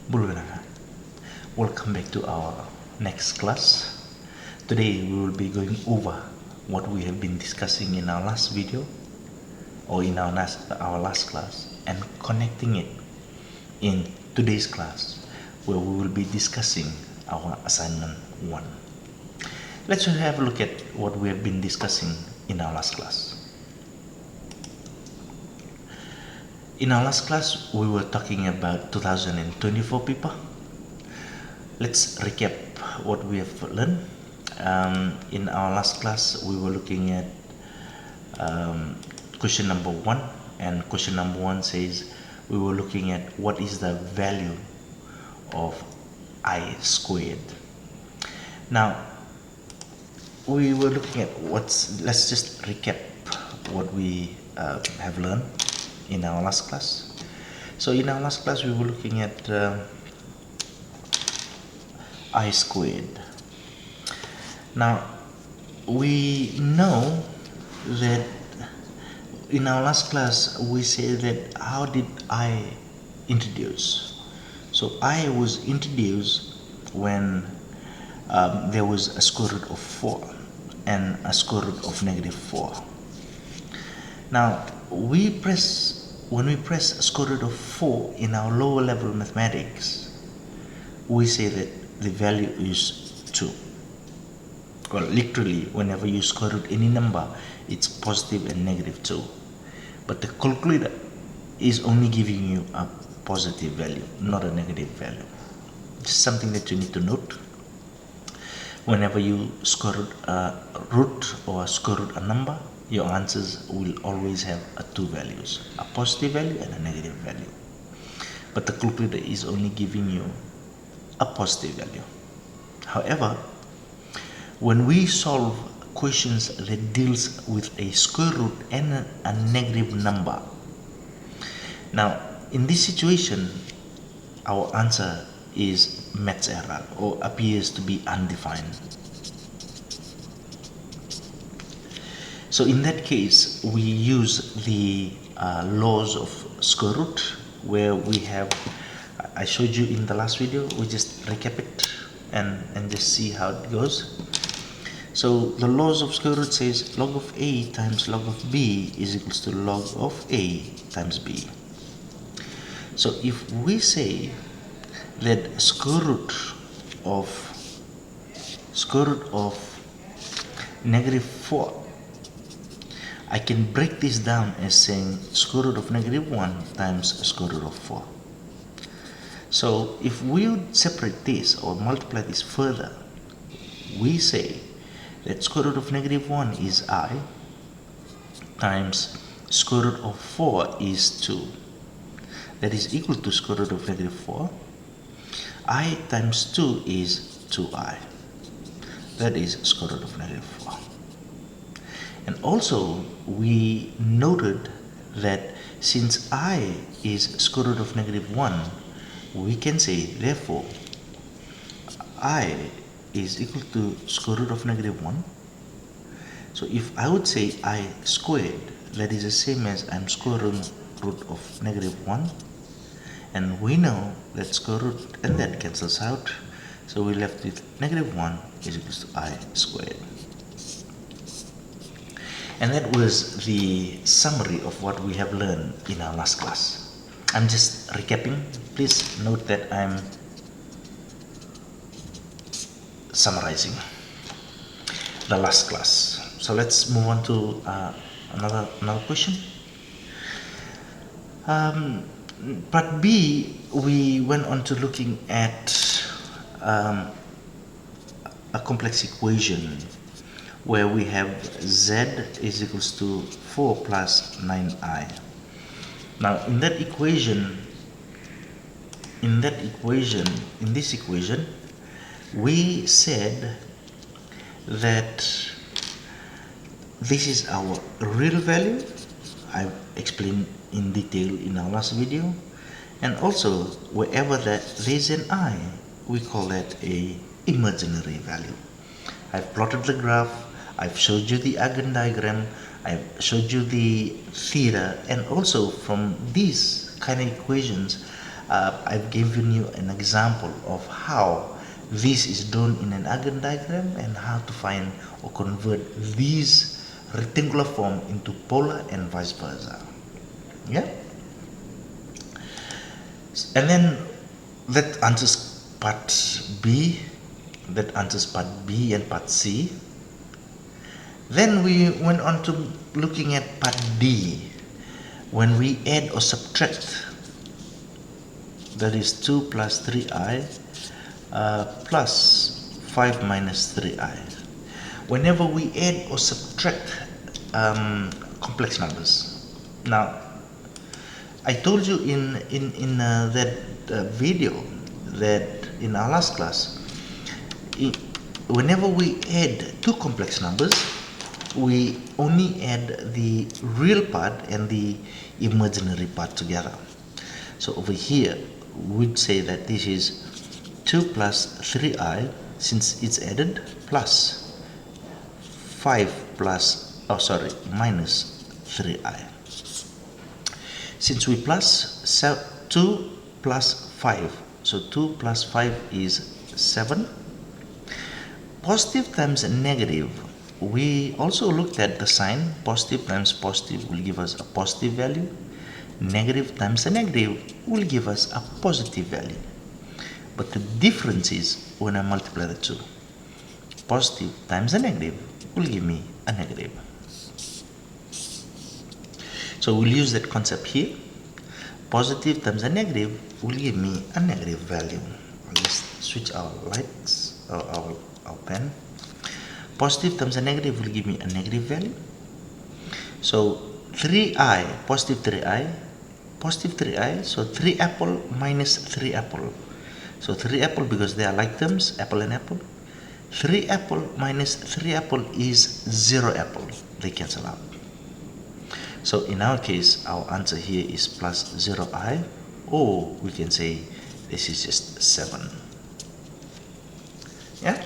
Bulgana. Welcome back to our next class. Today we will be going over what we have been discussing in our last video or in our last class and connecting it in today's class where we will be discussing our assignment 1. Let's have a look at what we have been discussing in our last class. In our last class, we were talking about 2024 people. Let's recap what we have learned. In our last class, we were looking at question number 1, and question number 1 says we were looking at what is the value of I squared. Now, we were looking at let's just recap what we have learned in our last class. So in our last class we were looking at I squared. Now we know that in our last class we said that how did I introduce? So I was introduced when there was a square root of 4 and a square root of -4. Now when we press square root of 4 in our lower level mathematics, we say that the value is 2. Well, literally, whenever you square root any number, it's positive and -2. But the calculator is only giving you a positive value, not a negative value. Just something that you need to note. Whenever you square root a root or square root a number, your answers will always have two values, a positive value and a negative value. But the calculator is only giving you a positive value. However, when we solve questions that deals with a square root and a negative number, now in this situation, our answer is maths error or appears to be undefined. So in that case, we use the laws of square root, where we have, I showed you in the last video. We just recap it and just see how it goes. So the laws of square root says log of a times log of b is equals to log of a times b. So if we say that square root of -4, I can break this down as saying square root of -1 times square root of 4. So if we would separate this or multiply this further, we say that square root of -1 is I times square root of 4 is 2. That is equal to square root of -4. I times 2 is 2i. That is square root of -4. And also we noted that since I is square root of -1, we can say therefore I is equal to square root of -1. So if I would say I squared, that is the same as I'm square root of -1, and we know that square root and that cancels out, so we're left with -1 is equals to I squared. And that was the summary of what we have learned in our last class. I'm just recapping. Please note that I'm summarizing the last class. So let's move on to another question. Part B, we went on to looking at a complex equation where we have z is equals to 4 plus 9i. Now in this equation, we said that this is our real value. I've explained in detail in our last video, and also wherever that there's an I, we call that a imaginary value. I've plotted the graph, I've showed you the Argand diagram, I've showed you the theta, and also from these kind of equations I've given you an example of how this is done in an Argand diagram and how to find or convert these rectangular form into polar and vice versa. Yeah? And then that answers part B, that answers part B and part C. Then we went on to looking at part D, when we add or subtract, that is 2 plus 3i plus 5 minus 3i. Whenever we add or subtract complex numbers. Now, I told you in that video that in our last class, whenever we add two complex numbers, we only add the real part and the imaginary part together. So over here, we'd say that this is 2 plus 3i, since it's added, plus 5 plus, minus 3i. Since we plus 2 plus 5, so 2 plus 5 is 7. Positive times negative, we also looked at the sign. Positive times positive will give us a positive value. Negative times a negative will give us a positive value. But the difference is when I multiply the two. Positive times a negative will give me a negative. So we'll use that concept here. Positive times a negative will give me a negative value. I'll just switch our lights, our pen. Positive times a negative will give me a negative value. So 3i, positive 3i, so 3 apple minus 3 apple. So 3 apple, because they are like terms, apple and apple. 3 apple minus 3 apple is 0 apple. They cancel out. So in our case, our answer here is plus 0i, or we can say this is just 7. Yeah?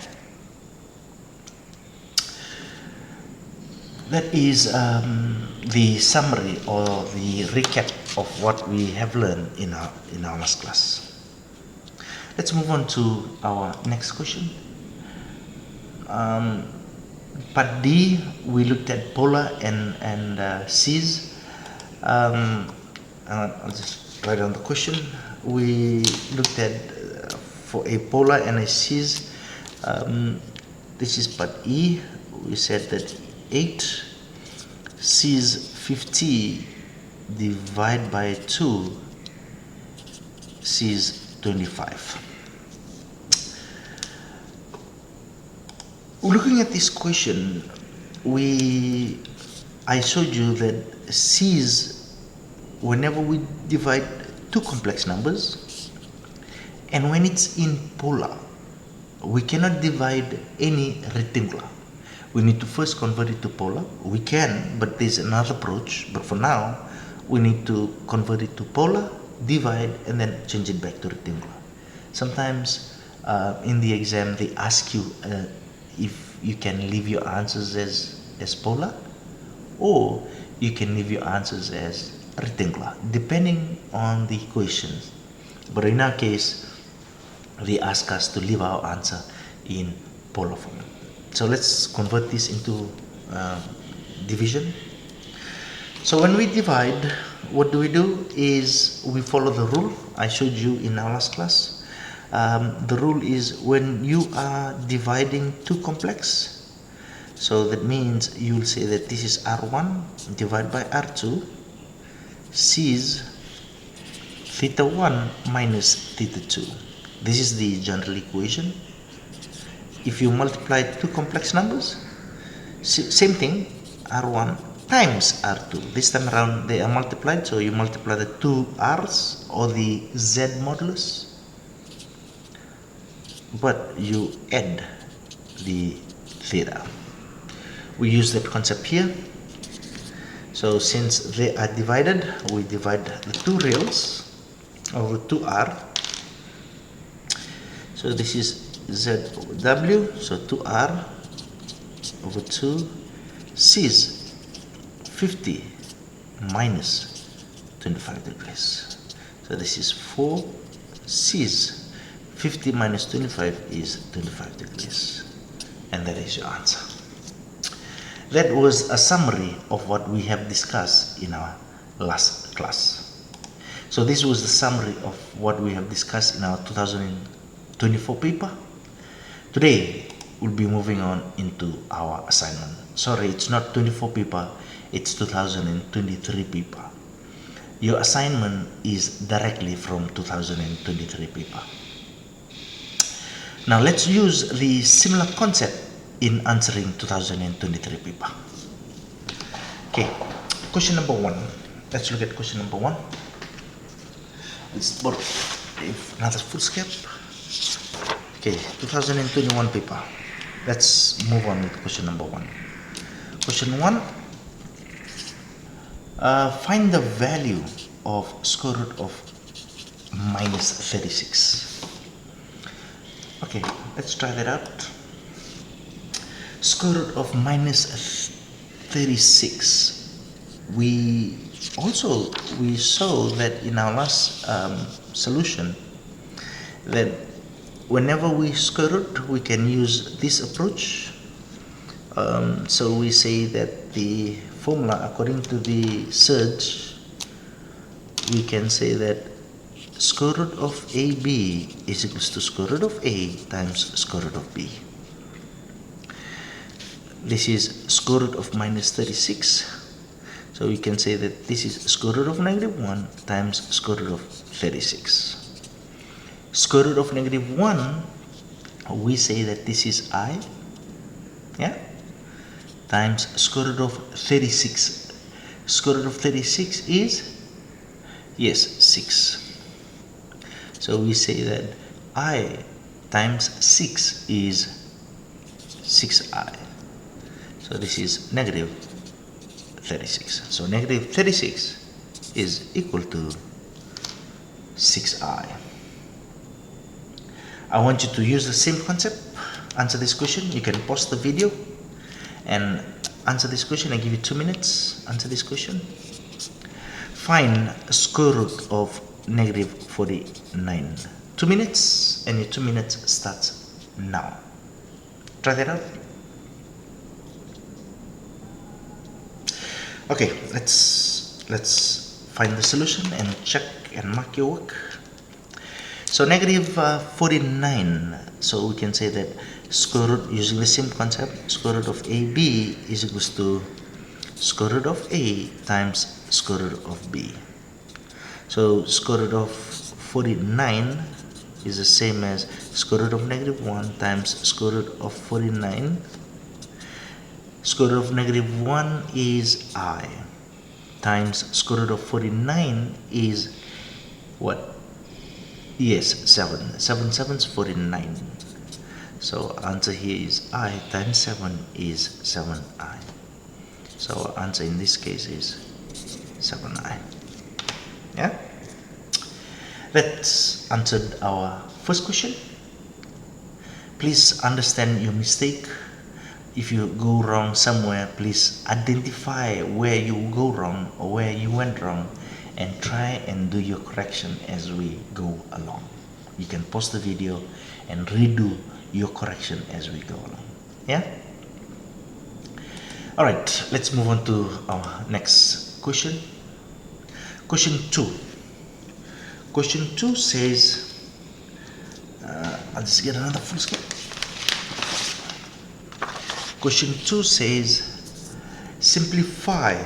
That is the summary or the recap of what we have learned in our last class. Let's move on to our next question. Part D, we looked at polar and C's. I'll just write down the question. We looked at for a polar and a C's. This is part E. We said that 8 C's 50 divided by 2 C's 25. Looking at this question, I showed you that C's, whenever we divide two complex numbers, and when it's in polar, we cannot divide any rectangular. We need to first convert it to polar. We can, but there's another approach. But for now, we need to convert it to polar, divide, and then change it back to rectangular. Sometimes in the exam, they ask you if you can leave your answers as polar, or you can leave your answers as rectangular, depending on the questions. But in our case, they ask us to leave our answer in polar form. So let's convert this into division. So when we divide, what do is we follow the rule I showed you in our last class. The rule is when you are dividing two complex, so that means you will say that this is R1 divided by R2, C is theta 1 minus theta 2. This is the general equation. If you multiply two complex numbers, same thing, R1 times R2. This time around they are multiplied, so you multiply the two R's or the Z modulus, but you add the theta. We use that concept here. So since they are divided, we divide the two reals over 2R. So this is ZW, so 2R over 2 C is 50 minus 25 degrees. So this is 4 C's. 50 minus 25 is 25 degrees. And that is your answer. That was a summary of what we have discussed in our last class. So this was the summary of what we have discussed in our 2024 paper. Today, we'll be moving on into our assignment. Sorry, it's not 24 paper, it's 2023 paper. Your assignment is directly from 2023 paper. Now let's use the similar concept in answering 2023 paper. Okay, question number 1. Let's look at question number 1. Let's borrow another foolscap. Okay, 2021 paper. Let's move on with question number 1. Question 1. Find the value of square root of minus 36. Okay, let's try that out. Square root of minus 36. We saw that in our last solution that whenever we square root, we can use this approach. So we say that the formula, according to the search, we can say that square root of AB is equals to square root of A times square root of B. This is square root of minus 36. So we can say that this is square root of negative 1 times square root of 36. Square root of negative 1, we say that this is I, yeah, times square root of 36. Square root of 36 is, yes, 6. So we say that I times 6 is 6I. So this is negative 36. So negative 36 is equal to 6I. I want you to use the same concept. Answer this question. You can pause the video and answer this question. I give you 2 minutes. Answer this question. Find square root of negative 49. 2 minutes, and your 2 minutes starts now. Try that out. Okay, let's find the solution and check and mark your work. So negative 49, so we can say that square root, using the same concept, square root of AB is equals to square root of A times square root of B. So square root of 49 is the same as square root of negative 1 times square root of 49. Square root of negative 1 is I times square root of 49 is what? Yes, 7. 7 7's 49. So answer here is I times 7 is 7I. So our answer in this case is 7I. Yeah? Let's answer our first question. Please understand your mistake. If you go wrong somewhere, please identify where you go wrong or where you went wrong and try and do your correction as we go along. You can pause the video and redo your correction as we go along. Yeah? Alright, let's move on to our next question. Question 2. Question 2 says, I'll just get another full scale. Question 2 says, simplify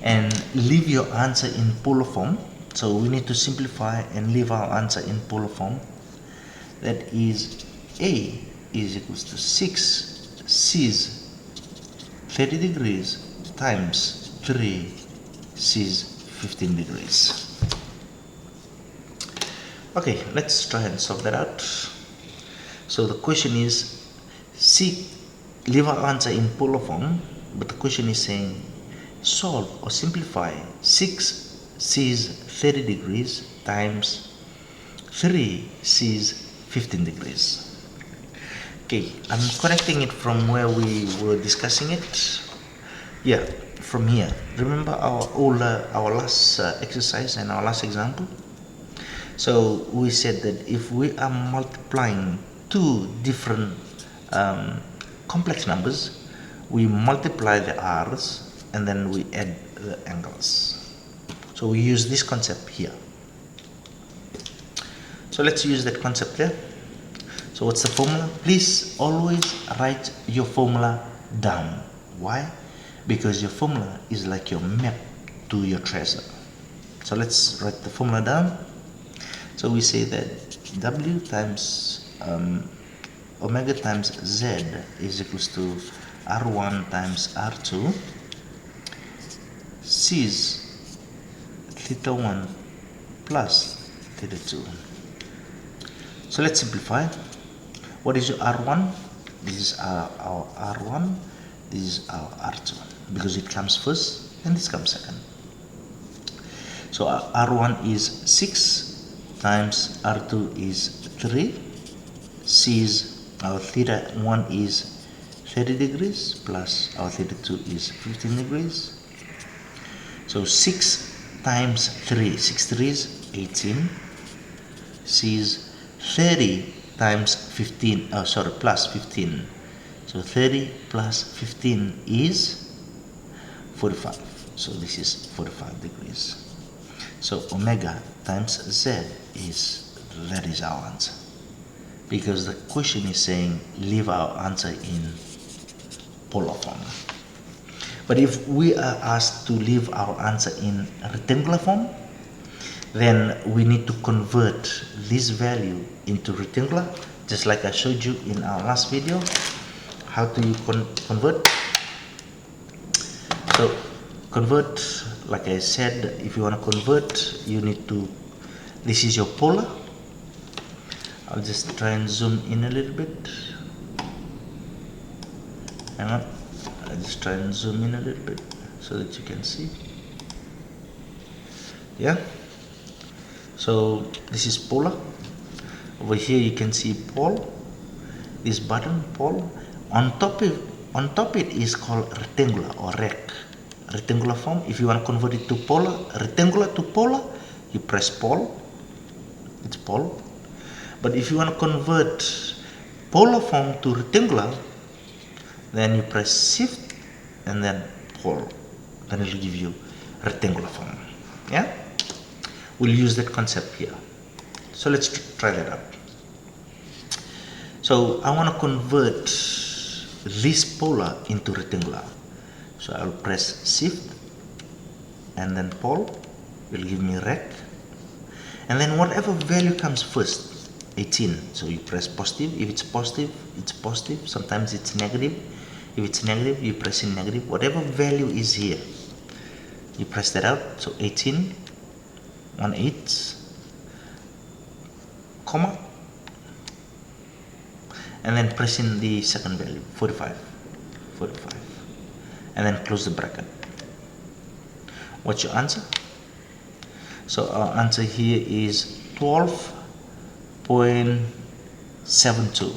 and leave your answer in polar form. So we need to simplify and leave our answer in polar form. That is A is equals to 6 C's 30 degrees times 3 C's 15 degrees. Okay, let's try and solve that out. So the question is, leave our answer in polar form, but the question is saying solve or simplify 6 C's 30 degrees times 3 C's 15 degrees. Okay, I'm correcting it from where we were discussing it. Yeah, from here. Remember our last exercise and our last example? So we said that if we are multiplying two different complex numbers, we multiply the r's and then we add the angles. So we use this concept here. So let's use that concept there. So what's the formula? Please always write your formula down. Why? Because your formula is like your map to your treasure. So let's write the formula down. So we say that W times omega times Z is equals to R1 times R2 sees theta 1 plus theta 2. So let's simplify. What is your R1? This is our R1, this is our R2, because it comes first and this comes second. So R1 is 6 times R2 is 3, sees our theta 1 is 30 degrees plus our theta 2 is 15 degrees. So 6 times 3, 6 3 is 18, sees 30 times 15, plus 15. So 30 plus 15 is 45. So this is 45 degrees. So omega times Z that is our answer. Because the question is saying leave our answer in polar form. But if we are asked to leave our answer in rectangular form, then we need to convert this value into rectangular, just like I showed you in our last video. How do you convert? So convert, like I said, if you want to convert, you need to, this is your polar. I'll just try and zoom in a little bit. Hang on, I'll just try and zoom in a little bit so that you can see. Yeah. So this is polar. Over here you can see pole. This button pole. On top it is called rectangular or rect. Rectangular form. If you want to convert it to polar, rectangular to polar, you press pole. It's pole. But if you want to convert polar form to rectangular, then you press shift and then pole. Then it will give you rectangular form. Yeah. We'll use that concept here. So let's try that out. So I want to convert this polar into rectangular. So I'll press shift and then pole will give me rect. And then whatever value comes first, 18. So you press positive. If it's positive, it's positive. Sometimes it's negative. If it's negative, you press in negative. Whatever value is here, you press that out. So 18. 1/8, comma, and then press in the second value, 45, and then close the bracket. What's your answer? So our answer here is 12.72.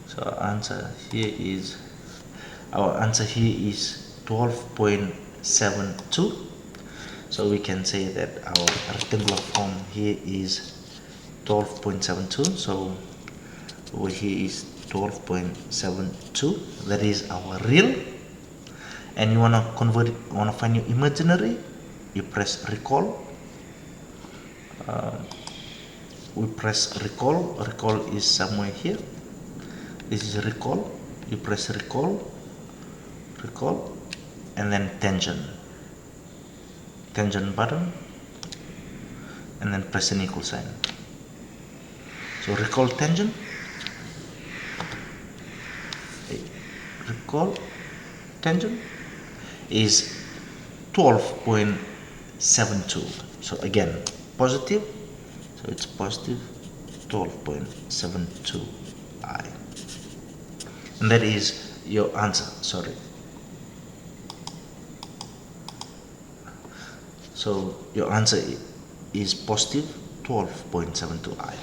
So our answer here is 12.72. So we can say that our rectangular form here is 12.72. So over here is 12.72. That is our real. And you want to convert it, want to find your imaginary, you press recall. We press recall. Recall is somewhere here. This is recall. You press recall, and then tangent button, and then press an equal sign. So recall tangent, is 12.72. So again, positive, so it's positive 12.72 I, and that is your answer. Sorry. So your answer is positive 12.72 I.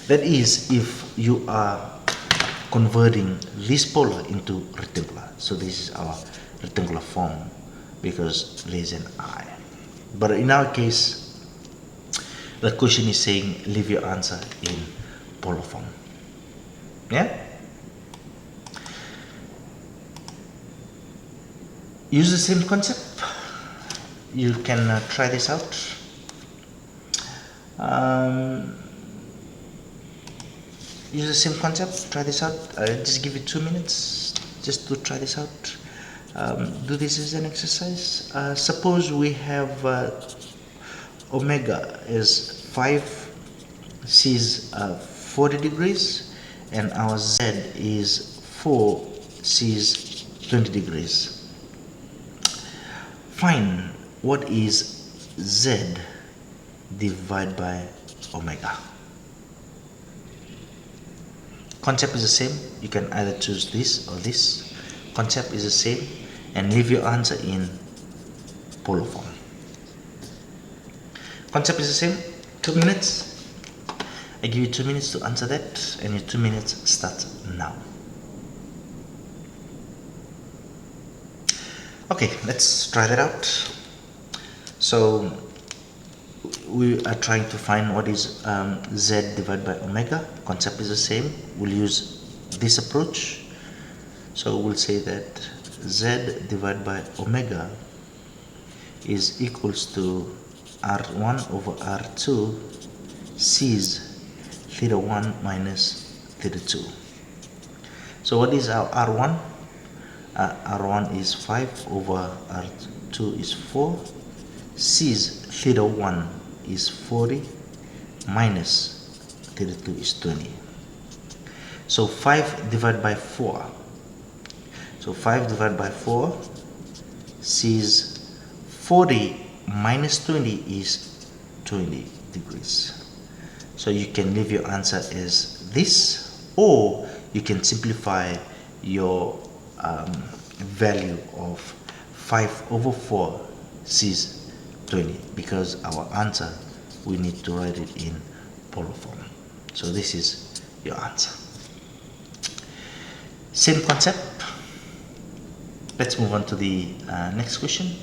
That is if you are converting this polar into rectangular. So this is our rectangular form because less than I. But in our case, the question is saying leave your answer in polar form. Yeah? Use the same concept. You can try this out. Use the same concept, try this out. Just give it 2 minutes just to try this out. Do this as an exercise. Suppose we have omega is 5, c is 40 degrees, and our z is 4, c is 20 degrees. Find what is z divided by omega. Concept is the same. You can either choose this or this. Concept is the same, and leave your answer in polar form. Concept is the same. 2 minutes. I give you 2 minutes to answer that, and your 2 minutes starts now. Okay, let's try that out. So we are trying to find what is z divided by omega. Concept is the same. We'll use this approach. So we'll say that z divided by omega is equals to r1 over r2 c's theta 1 minus theta 2. So what is our r1? R1 is 5 over r2 is 4. C's theta 1 is 40 minus theta 2 is 20. So 5 divided by 4. So 5 divided by 4, C is 40 minus 20 is 20 degrees. So you can leave your answer as this, or you can simplify your value of 5 over 4, C is 20, because our answer we need to write it in polar form. So this is your answer. Same concept. Let's move on to the next question.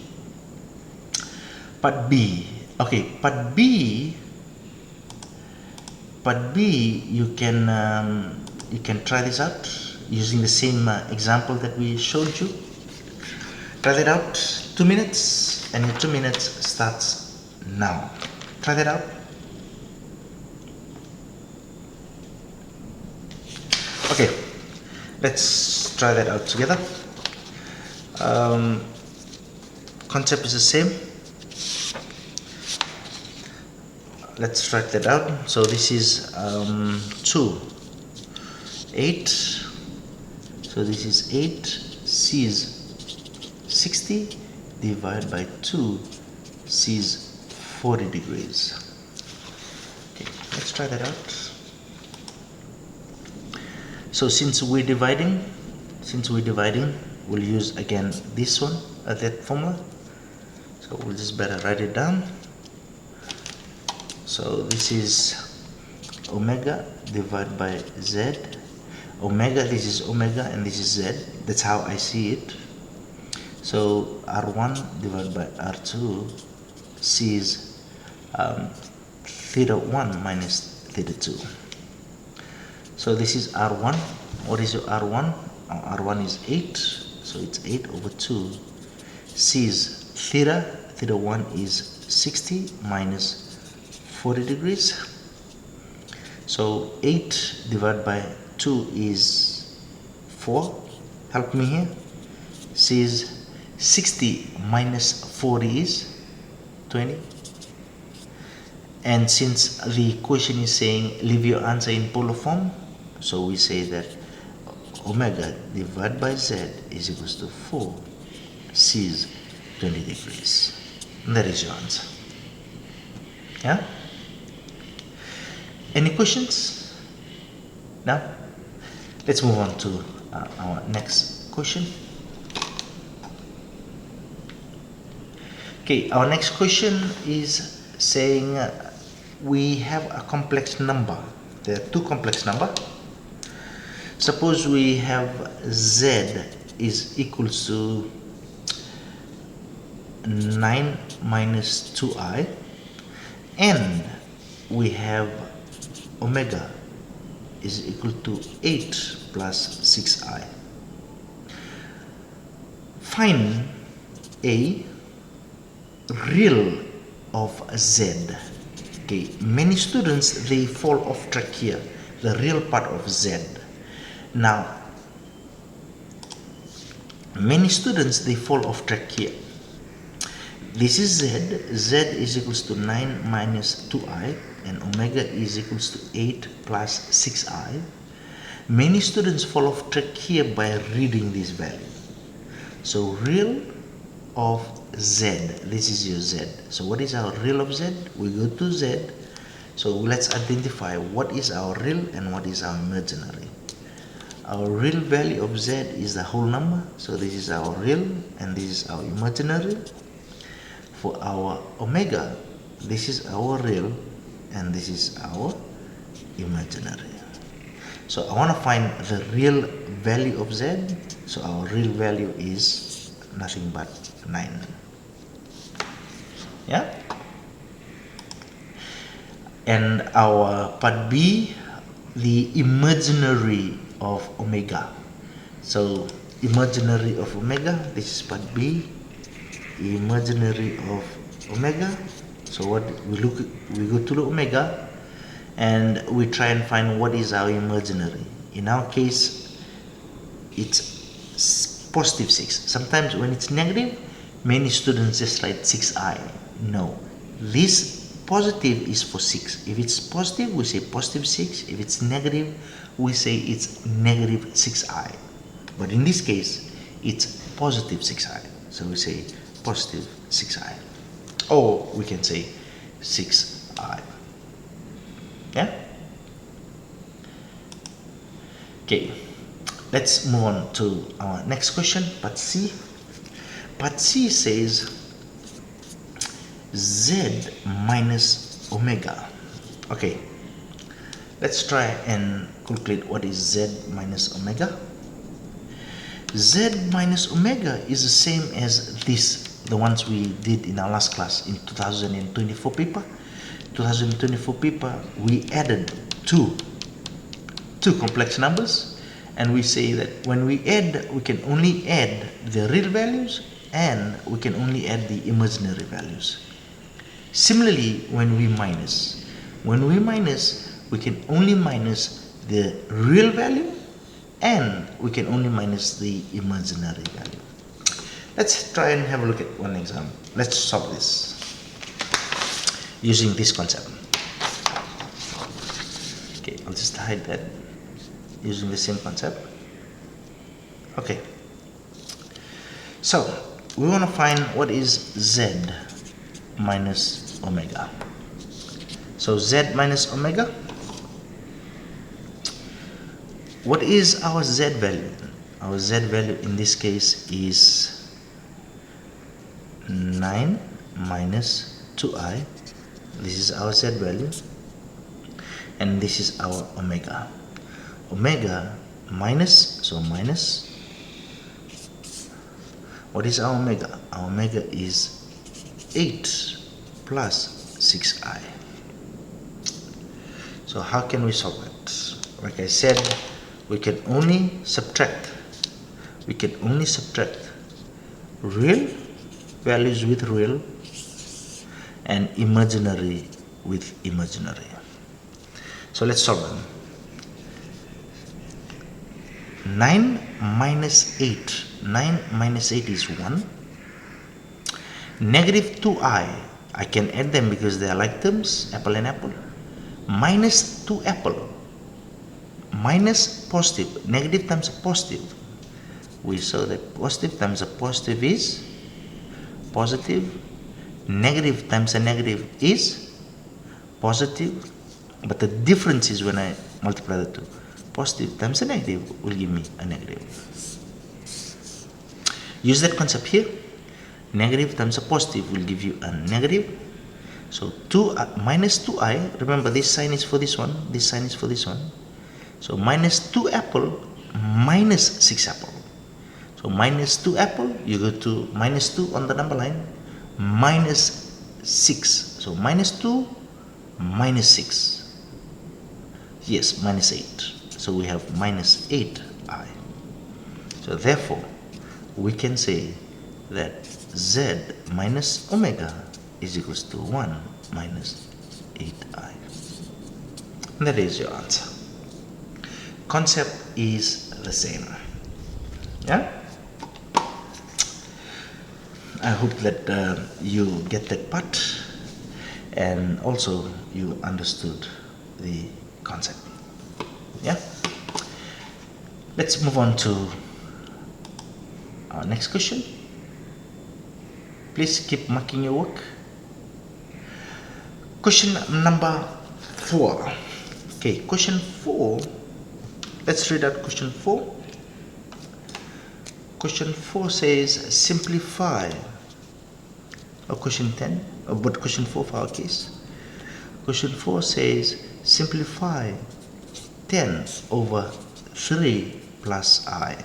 Part B. Okay, part B you can try this out using the same example that we showed you. Try that out. 2 minutes, and your 2 minutes starts now. Try that out. Okay, let's try that out together. Concept is the same. Let's write that out. So this is 2, 8. So this is 8. C is 60 divided by 2. C is 40 degrees. Okay, let's try that out. So since we're dividing, we'll use again this one, that formula. So we'll just better write it down. So this is omega divided by z. Omega, this is omega and this is z. That's how I see it. So r1 divided by r2, c is theta 1 minus theta 2. So this is r1. What is your r1? R1 is 8, so it's 8 over 2. C is theta 1 is 60 minus 40 degrees. So 8 divided by 2 is 4. Help me here. C is 60 minus 40 is 20. And since the question is saying leave your answer in polar form, so we say that omega divided by z is equals to 4. C is 20 degrees. And that is your answer. Yeah? Any questions? Now, let's move on to our next question. Okay, our next question is saying we have a complex number. There are two complex numbers. Suppose we have z is equals to 9 minus 2i, and we have omega is equal to 8 plus 6i. Find a real of z. Okay, many students, they fall off track here, the real part of z. Now, many students, they fall off track here. This is z is equals to 9 minus 2i, and omega is equals to 8 plus 6i. Many students fall off track here by reading this value. So real of z, this is your z. So what is our real of z? We go to z. So let's identify what is our real and what is our imaginary. Our real value of z is the whole number. So this is our real and this is our imaginary. For our omega, this is our real and this is our imaginary. So I want to find the real value of z. So our real value is nothing but 9. Yeah? And our part B, the imaginary of omega. So imaginary of omega, this is part B, imaginary of omega. So what we go to the omega and we try and find what is our imaginary. In our case, it's positive 6. Sometimes when it's negative, many students just write 6i. No, this positive is for 6. If it's positive, we say positive 6. If it's negative, we say it's negative 6i. But in this case, it's positive 6i. So we say positive 6i. Or we can say 6i. Yeah? Okay, let's move on to our next question, part C. Part C says z minus omega. Okay, let's try and calculate what is z minus omega. Z minus omega is the same as this, the ones we did in our last class in 2024 paper. 2024 paper, we added two complex numbers, and we say that when we add, we can only add the real values and we can only add the imaginary values. Similarly, when we minus, we can only minus the real value and we can only minus the imaginary value. Let's try and have a look at one example. Let's solve this using this concept. Okay, I'll just hide that using the same concept. Okay, so we want to find what is z minus omega. So z minus omega, what is our z value? Our z value in this case is 9 minus 2i. This is our z value, and this is our omega. Omega minus, so minus, what is our omega? Our omega is 8 plus 6i. So how can we solve it? Like I said, we can only subtract real values with real and imaginary with imaginary. So let's solve them. 9 minus 8. 9 minus 8 is 1. Negative 2i. I can add them because they are like terms, apple and apple. Minus 2 apple. Minus positive. Negative times a positive. We saw that positive times a positive is positive. Negative times a negative is positive. But the difference is when I multiply the two. Positive times a negative will give me a negative. Use that concept here. Negative times a positive will give you a negative. So minus 2i, remember this sign is for this one, this sign is for this one. So minus 2 apple minus 6 apple. So minus 2 apple, you go to minus 2 on the number line. minus 6. So minus 2 minus 6. Yes, minus 8. So we have minus 8i. So therefore, we can say that z minus omega is equals to 1 minus 8i. That is your answer. Concept is the same. Yeah? I hope that you get that part, and also you understood the concept. Yeah? Let's move on to our next question. Please keep marking your work. Question number 4. Okay, question 4. Let's read out question 4. Question 4 says simplify, or question 10, but question 4 for our case. Question 4 says simplify 10 over 3 plus I.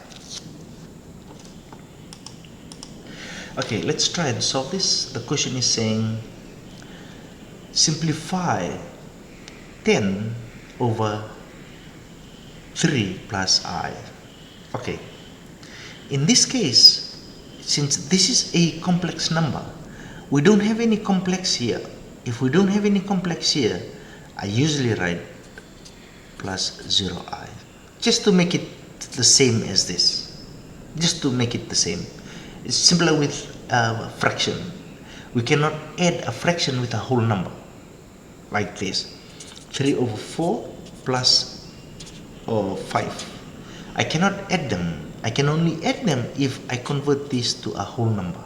Okay, let's try and solve this. The question is saying simplify 10 over 3 plus I. Okay. In this case, since this is a complex number, we don't have any complex here. If we don't have any complex here, I usually write plus 0i, just to make it the same as this. Just to make it the same. It's simpler with fraction. We cannot add a fraction with a whole number, like this. 3 over 4 plus 5. I cannot add them. I can only add them if I convert this to a whole number.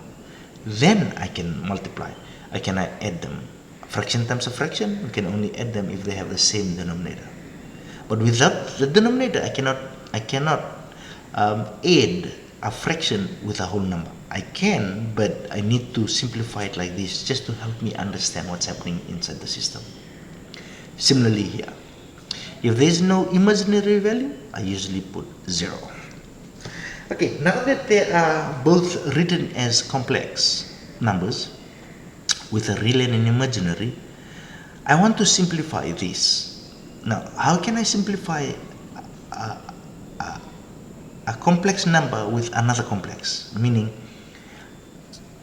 Then I can multiply. I cannot add them. Fraction times a fraction, we can only add them if they have the same denominator. But without the denominator, I cannot add a fraction with a whole number. I can, but I need to simplify it like this just to help me understand what's happening inside the system. Similarly here, if there is no imaginary value, I usually put 0. Okay, now that they are both written as complex numbers with a real and an imaginary, I want to simplify this. Now, how can I simplify a complex number with another complex? Meaning,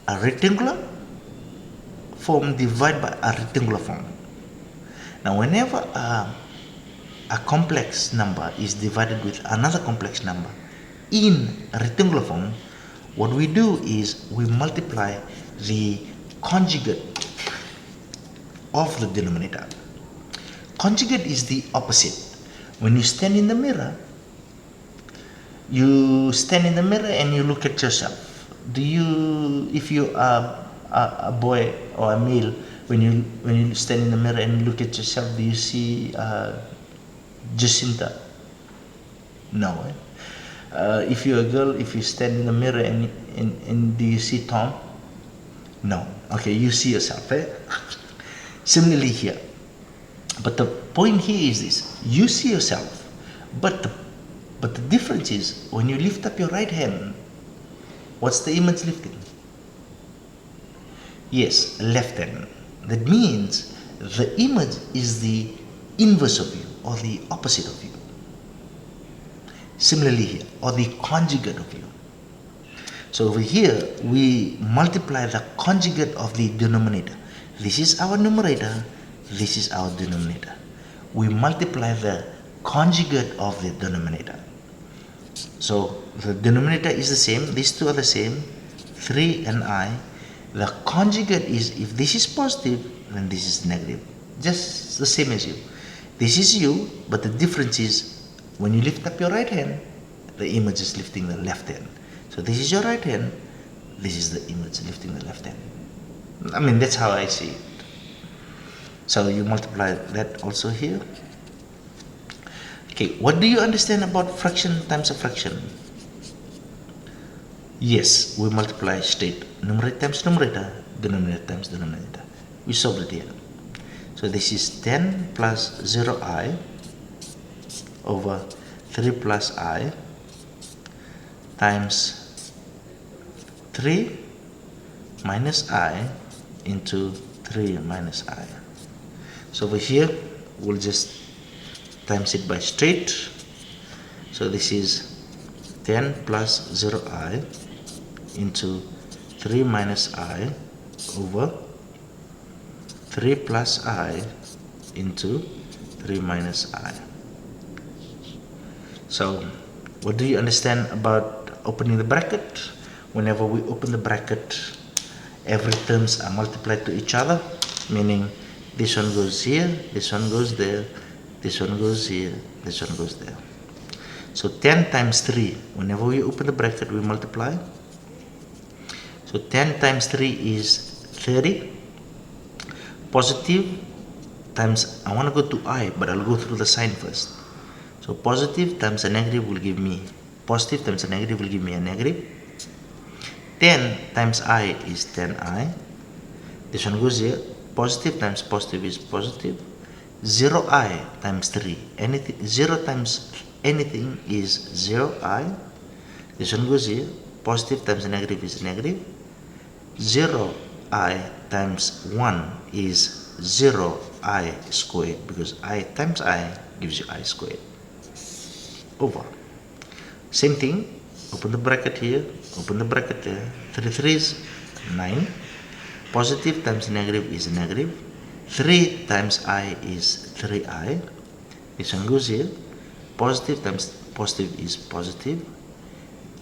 a rectangular form divided by a rectangular form. Now, whenever a complex number is divided with another complex number in a rectangular form, what we do is we multiply the conjugate of the denominator. Conjugate is the opposite. When you stand in the mirror, and you look at yourself. If you are a boy or a male, when you stand in the mirror and look at yourself, do you see Jacinta? No. If you're a girl, if you stand in the mirror and do you see Tom? No. Okay, you see yourself. Similarly here. But the point here is this: you see yourself, but the difference is when you lift up your right hand, what's the image lifting? Yes, left hand. That means the image is the inverse of you, or the opposite of you. Similarly here, or the conjugate of you. So over here, we multiply the conjugate of the denominator. This is our numerator, this is our denominator. We multiply the conjugate of the denominator. So the denominator is the same, these two are the same, 3 and I. The conjugate is, if this is positive, then this is negative. Just the same as you. This is you, but the difference is when you lift up your right hand, the image is lifting the left hand. So this is your right hand, this is the image lifting the left hand. I mean, that's how I see it. So you multiply that also here. Okay, what do you understand about fraction times a fraction? Yes, we multiply straight. Numerator times numerator, denominator times denominator. We solved it here. So this is 10 plus 0i over 3 plus I times 3 minus I into 3 minus I. So over here we'll just times it by straight. So this is 10 plus 0I into 3 minus I over 3 plus I into 3 minus I. So what do you understand about opening the bracket? Whenever we open the bracket, every terms are multiplied to each other, meaning this one goes here, this one goes there, this one goes here, this one goes there. So 10 times 3, whenever we open the bracket, we multiply. So 10 times 3 is 30. Positive times, I want to go to I, but I'll go through the sign first. So positive times a negative will give me positive times a negative will give me a negative. 10 times I is 10I. This one goes here. Positive times positive is positive. 0I times 3. 0 times anything is 0I. This one goes here. Positive times a negative is negative. 0I times 1 is 0I squared, because I times I gives you I squared. Over. Same thing, open the bracket here, open the bracket there. 3 3s, 9. Positive times negative is negative. 3 times I is 3I. This one goes here. Positive times positive is positive.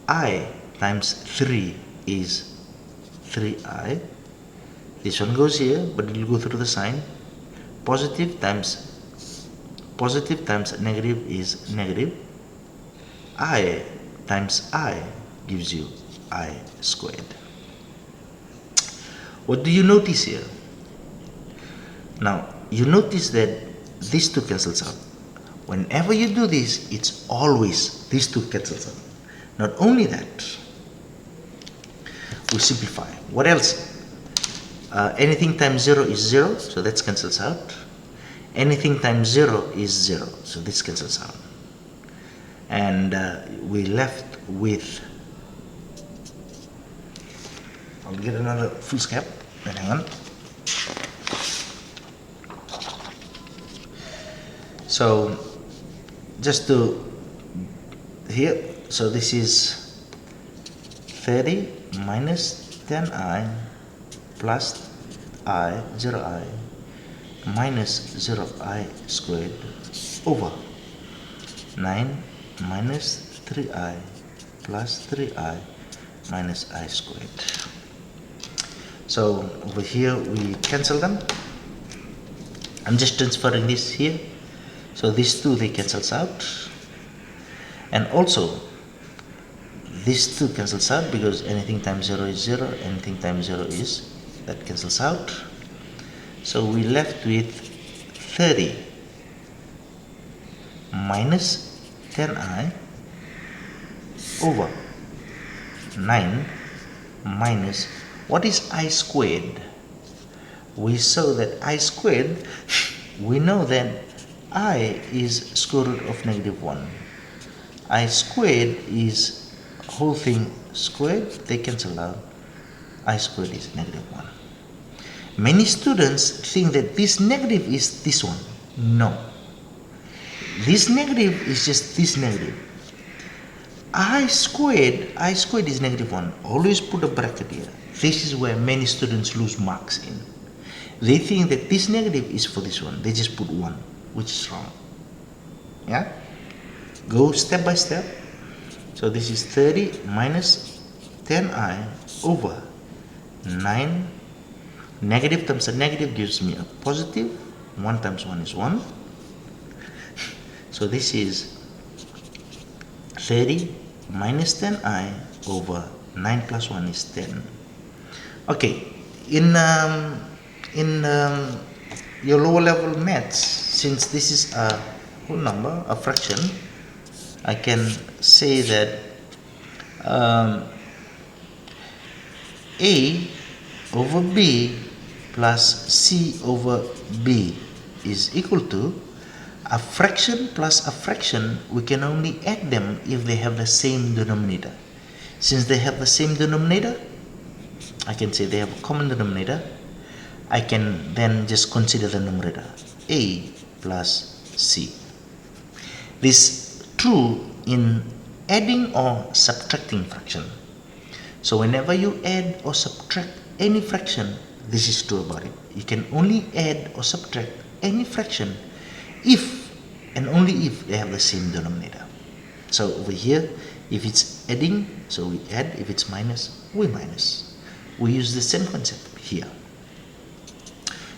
I times 3 is 3I. This one goes here, but it will go through the sign. Positive times negative is negative. I times I gives you I squared. What do you notice here? Now, you notice that these two cancels out. Whenever you do this, it's always these two cancels out. Not only that, we simplify. What else? Anything times 0 is 0, so that cancels out. Anything times 0 is 0, so this cancels out. And we left with, I'll get another full scap, then hang on. So just to here, so this is 30 minus 10I plus I, 0I, minus 0I squared over 9 minus 3I plus 3I minus I squared. So over here we cancel them. I'm just transferring this here. So these two, they cancels out. And also these two cancels out, because anything times 0 is 0, anything times 0 is, that cancels out. So we left with 30 minus 10I over 9 minus, what is I squared? We saw that I squared, we know that I is square root of negative 1. I squared is whole thing squared, they cancel out. I squared is negative 1. Many students think that this negative is this one. No. This negative is just this negative. I squared is negative 1. Always put a bracket here. This is where many students lose marks in. They think that this negative is for this one. They just put 1, which is wrong. Yeah? Go step by step. So this is 30 minus 10I over 9. Negative times a negative gives me a positive. 1 times 1 is 1. So this is 30 minus 10I over 9 plus 1 is 10. Okay, in your lower level maths, since this is a whole number, a fraction, I can say that A over B plus C over B is equal to a fraction plus a fraction. We can only add them if they have the same denominator. Since they have the same denominator, I can say they have a common denominator. I can then just consider the numerator, a plus c. This is true in adding or subtracting fraction. So whenever you add or subtract any fraction, this is true about it. You can only add or subtract any fraction if and only if they have the same denominator. So over here, if it's adding, so we add. If it's minus, we minus. We use the same concept here.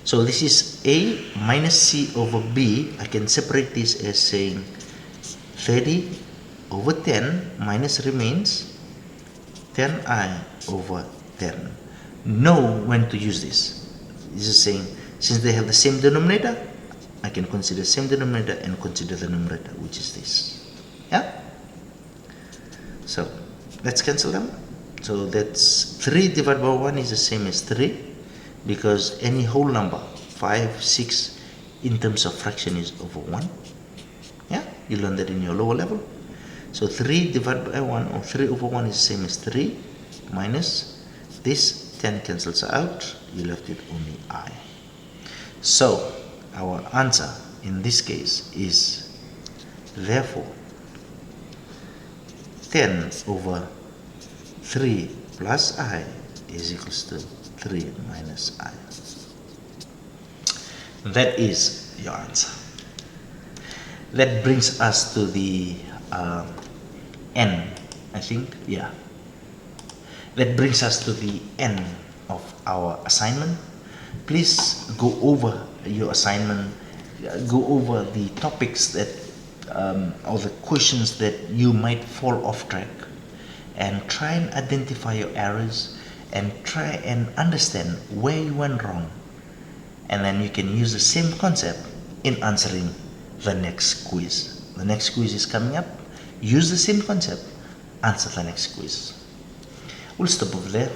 So this is a minus c over b. I can separate this as saying 30 over 10 minus remains 10i over 10. Know when to use this. This is saying, since they have the same denominator, I can consider the same denominator and consider the numerator, which is this. Yeah? So let's cancel them. So that's 3 divided by 1 is the same as 3, because any whole number, 5, 6, in terms of fraction is over 1. Yeah? You learned that in your lower level. So 3 divided by 1, or 3 over 1 is the same as 3 minus this 10 cancels out. You left with only I. So our answer in this case is therefore 10 over 3 plus I is equals to 3 minus I. That is your answer. That brings us to the end, I think. Yeah. That brings us to the end of our assignment. Please go over your assignment, go over the topics that or the questions that you might fall off track, and try and identify your errors and try and understand where you went wrong, and then you can use the same concept in answering the next quiz. The next quiz is coming up. Use the same concept, answer the next quiz. We'll stop over there.